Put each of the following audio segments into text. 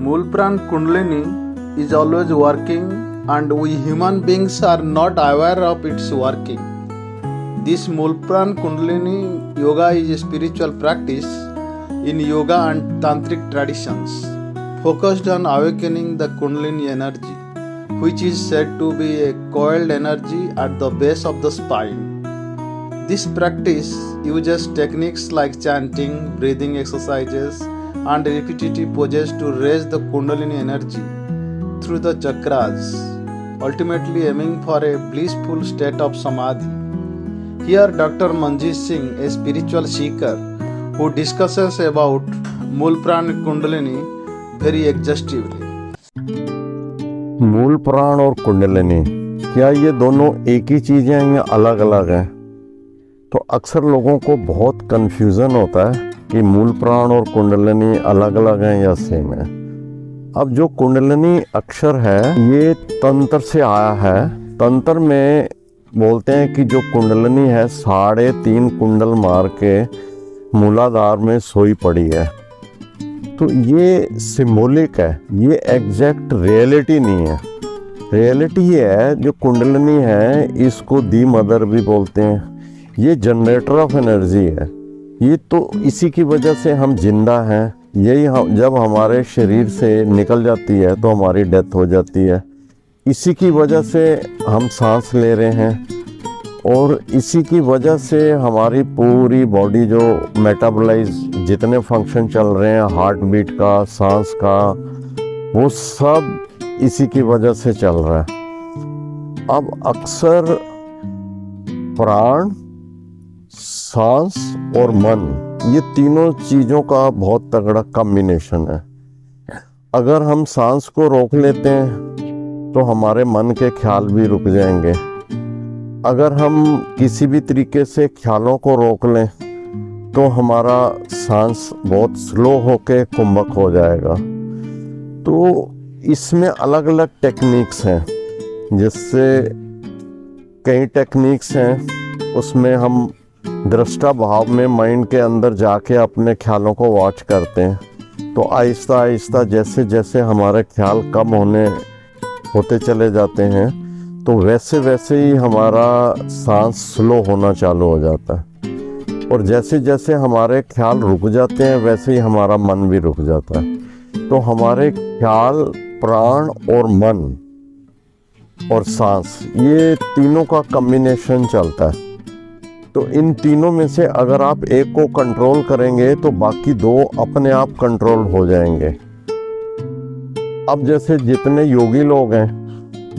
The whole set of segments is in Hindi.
Mulpran Kundalini is always working and we human beings are not aware of its working. This Mulpran Kundalini yoga is a spiritual practice in yoga and tantric traditions focused on awakening the Kundalini energy, which is said to be a coiled energy at the base of the spine. This practice uses techniques like chanting, breathing exercises, and repetitive poses to raise the Kundalini energy through the chakras, ultimately aiming for a blissful state of samadhi. Here, Dr. Manjeet Singh, a spiritual seeker, who discusses about Mulpran Kundalini very exhaustively. मूल प्राण और कुंडलिनी, क्या ये दोनों एक ही चीज़ें हैं या अलग अलग हैं? तो अक्सर लोगों को बहुत कन्फ्यूज़न होता है कि मूल प्राण और कुंडलिनी अलग अलग हैं या सेम है। अब जो कुंडलिनी अक्षर है ये तंत्र से आया है। तंत्र में बोलते हैं कि जो कुंडलिनी है 3.5 कुंडल मार के मूलाधार में सोई पड़ी है। तो ये सिंबॉलिक है, ये एग्जैक्ट रियलिटी नहीं है। रियलिटी ये है जो कुंडलिनी है इसको दी मदर भी बोलते हैं। ये जनरेटर ऑफ एनर्जी है। ये तो इसी की वजह से हम जिंदा हैं। यही जब हमारे शरीर से निकल जाती है तो हमारी डेथ हो जाती है। इसी की वजह से हम सांस ले रहे हैं और इसी की वजह से हमारी पूरी बॉडी जो मेटाबॉलाइज जितने फंक्शन चल रहे हैं, हार्ट बीट का, सांस का, वो सब इसी की वजह से चल रहा है। अब अक्सर प्राण, सांस और मन, ये तीनों चीज़ों का बहुत तगड़ा कॉम्बिनेशन है। अगर हम सांस को रोक लेते हैं तो हमारे मन के ख्याल भी रुक जाएंगे। अगर हम किसी भी तरीके से ख्यालों को रोक लें तो हमारा सांस बहुत स्लो होके कुंभक हो जाएगा। तो इसमें अलग अलग टेक्निक्स हैं, जिससे कई टेक्निक्स हैं उसमें हम दृष्टा भाव में माइंड के अंदर जाके अपने ख्यालों को वॉच करते हैं। तो आहिस्ता आहिस्ता जैसे जैसे हमारे ख्याल कम होते चले जाते हैं तो वैसे वैसे ही हमारा सांस स्लो होना चालू हो जाता है। और जैसे जैसे हमारे ख्याल रुक जाते हैं वैसे ही हमारा मन भी रुक जाता है। तो हमारे ख्याल, प्राण और मन और सांस, ये तीनों का कॉम्बिनेशन चलता है। तो इन तीनों में से अगर आप एक को कंट्रोल करेंगे तो बाकी दो अपने आप कंट्रोल हो जाएंगे। अब जैसे जितने योगी लोग हैं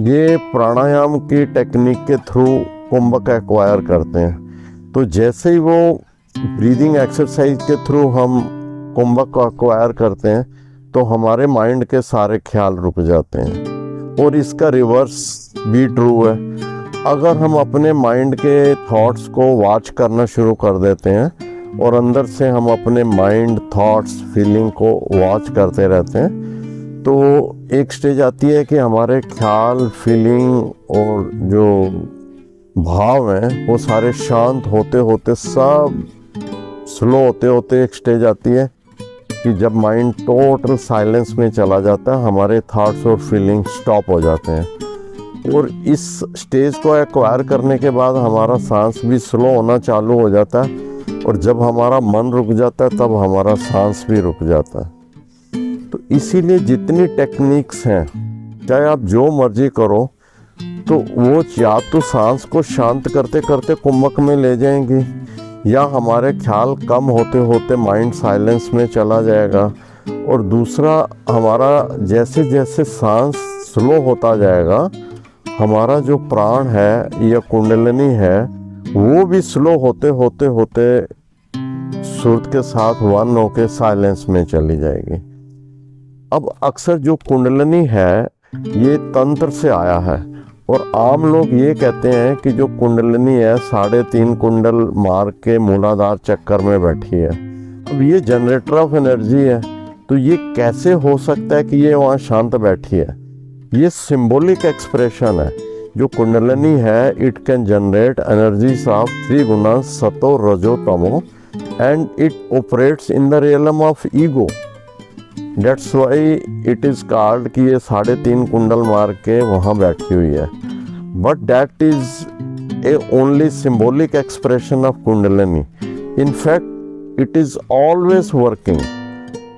ये प्राणायाम की टेक्निक के थ्रू कुंभक एक्वायर करते हैं। तो जैसे ही वो ब्रीदिंग एक्सरसाइज के थ्रू हम कुंभक को एक्वायर करते हैं तो हमारे माइंड के सारे ख्याल रुक जाते हैं। और इसका रिवर्स भी ट्रू है। अगर हम अपने माइंड के थॉट्स को वॉच करना शुरू कर देते हैं और अंदर से हम अपने माइंड, थॉट्स, फीलिंग को वॉच करते रहते हैं तो एक स्टेज आती है कि हमारे ख्याल, फीलिंग और जो भाव हैं वो सारे शांत होते होते, सब स्लो होते होते एक स्टेज आती है कि जब माइंड टोटल साइलेंस में चला जाता है, हमारे थॉट्स और फीलिंग स्टॉप हो जाते हैं। और इस स्टेज को एक्वायर करने के बाद हमारा सांस भी स्लो होना चालू हो जाता है। और जब हमारा मन रुक जाता है तब हमारा सांस भी रुक जाता है। तो इसीलिए जितनी टेक्निक्स हैं, चाहे आप जो मर्जी करो, तो वो या तो सांस को शांत करते करते कुंभक में ले जाएंगी या हमारे ख्याल कम होते होते माइंड साइलेंस में चला जाएगा। और दूसरा, हमारा जैसे जैसे सांस स्लो होता जाएगा हमारा जो प्राण है या कुंडलिनी है वो भी स्लो होते होते होते सुर्त के साथ वन होके साइलेंस में चली जाएगी। अब अक्सर जो कुंडलिनी है ये तंत्र से आया है और आम लोग ये कहते हैं कि जो कुंडलिनी है 3.5 कुंडल मार के मूलाधार चक्कर में बैठी है। अब ये जनरेटर ऑफ एनर्जी है, तो ये कैसे हो सकता है कि ये वहाँ शांत बैठी है? ये सिंबॉलिक एक्सप्रेशन है। जो कुंडलिनी है it can generate energies of 3 गुना सतो रजो तमो and it operates in the realm of ego. That's why it is called कि ये 3.5 कुंडल मार के वहाँ बैठी हुई है, but that is A only symbolic expression of kundalini. In fact it is always working.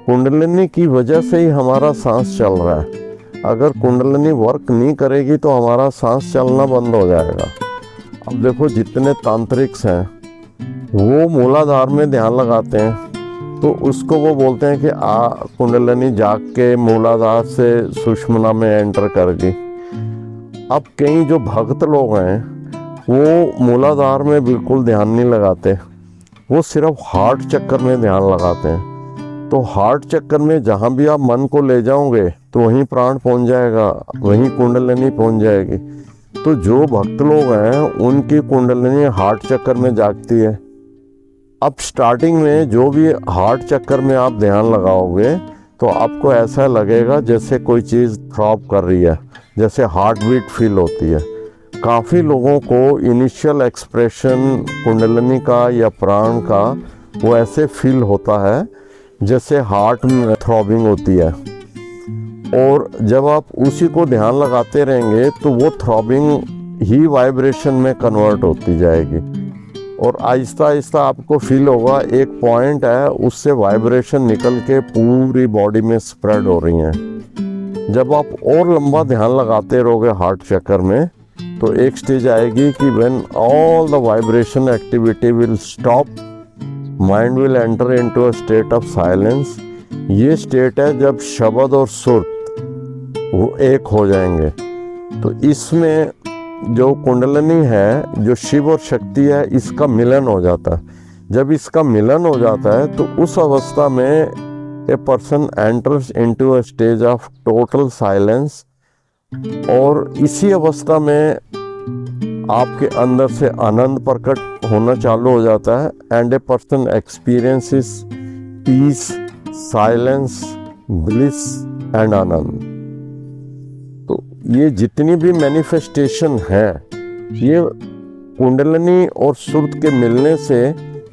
Kundalini की वजह से ही हमारा सांस चल रहा है। अगर कुंडलिनी वर्क नहीं करेगी तो हमारा सांस चलना बंद हो जाएगा। अब देखो जितने तांत्रिक्स हैं वो मूलाधार में ध्यान लगाते हैं तो उसको वो बोलते हैं कि कुंडलिनी जाग के मूलाधार से सुषुम्ना में एंटर कर गई। अब कई जो भक्त लोग हैं वो मूलाधार में बिल्कुल ध्यान नहीं लगाते, वो सिर्फ हार्ट चक्कर में ध्यान लगाते हैं। तो हार्ट चक्कर में जहाँ भी आप मन को ले जाओगे तो वहीं प्राण पहुँच जाएगा, वहीं कुंडलिनी पहुँच जाएगी। तो जो भक्त लोग हैं उनकी कुंडलिनी हार्ट चक्कर में जागती है। अब स्टार्टिंग में जो भी हार्ट चक्कर में आप ध्यान लगाओगे तो आपको ऐसा लगेगा जैसे कोई चीज़ थ्रॉब कर रही है, जैसे हार्ट बीट फील होती है। काफ़ी लोगों को इनिशियल एक्सप्रेशन कुंडलिनी का या प्राण का वो ऐसे फील होता है जैसे हार्ट में थ्रॉबिंग होती है, और जब आप उसी को ध्यान लगाते रहेंगे तो वो थ्रॉबिंग ही वाइब्रेशन में कन्वर्ट होती जाएगी, और आहिस्ता आहिस्ता आपको फील होगा एक पॉइंट है उससे वाइब्रेशन निकल के पूरी बॉडी में स्प्रेड हो रही हैं। जब आप और लंबा ध्यान लगाते रहोगे हार्ट चक्कर में तो एक स्टेज आएगी कि when all the vibration activity will stop, mind will enter into a state of silence. ये स्टेट है जब शब्द और सुर वो एक हो जाएंगे। तो इसमें जो कुंडलिनी है, जो शिव और शक्ति है, इसका मिलन हो जाता है। जब इसका मिलन हो जाता है तो उस अवस्था में a person enters into a stage of total silence, और इसी अवस्था में आपके अंदर से आनंद प्रकट होना चालू हो जाता है, and a person experiences peace, silence, bliss and आनंद। तो ये जितनी भी मैनिफेस्टेशन है ये कुंडलिनी और सुर्त के मिलने से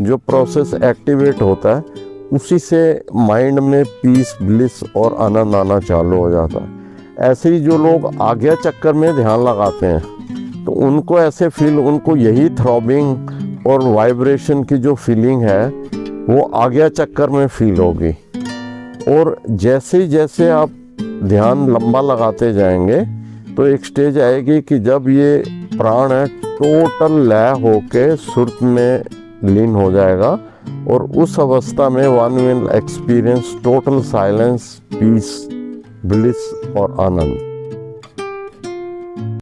जो प्रोसेस एक्टिवेट होता है उसी से माइंड में पीस, ब्लिस और आनंद आना चालू हो जाता है। ऐसे ही जो लोग आज्ञा चक्कर में ध्यान लगाते हैं तो उनको ऐसे फील, उनको यही थ्रॉबिंग और वाइब्रेशन की जो फीलिंग है वो आज्ञा चक्कर में फील होगी। और जैसे जैसे आप ध्यान लंबा लगाते जाएंगे तो एक स्टेज आएगी कि जब ये प्राण है टोटल लय होके सुर्त में लीन हो जाएगा, और उस अवस्था में one will experience total silence, peace, bliss और आनंद।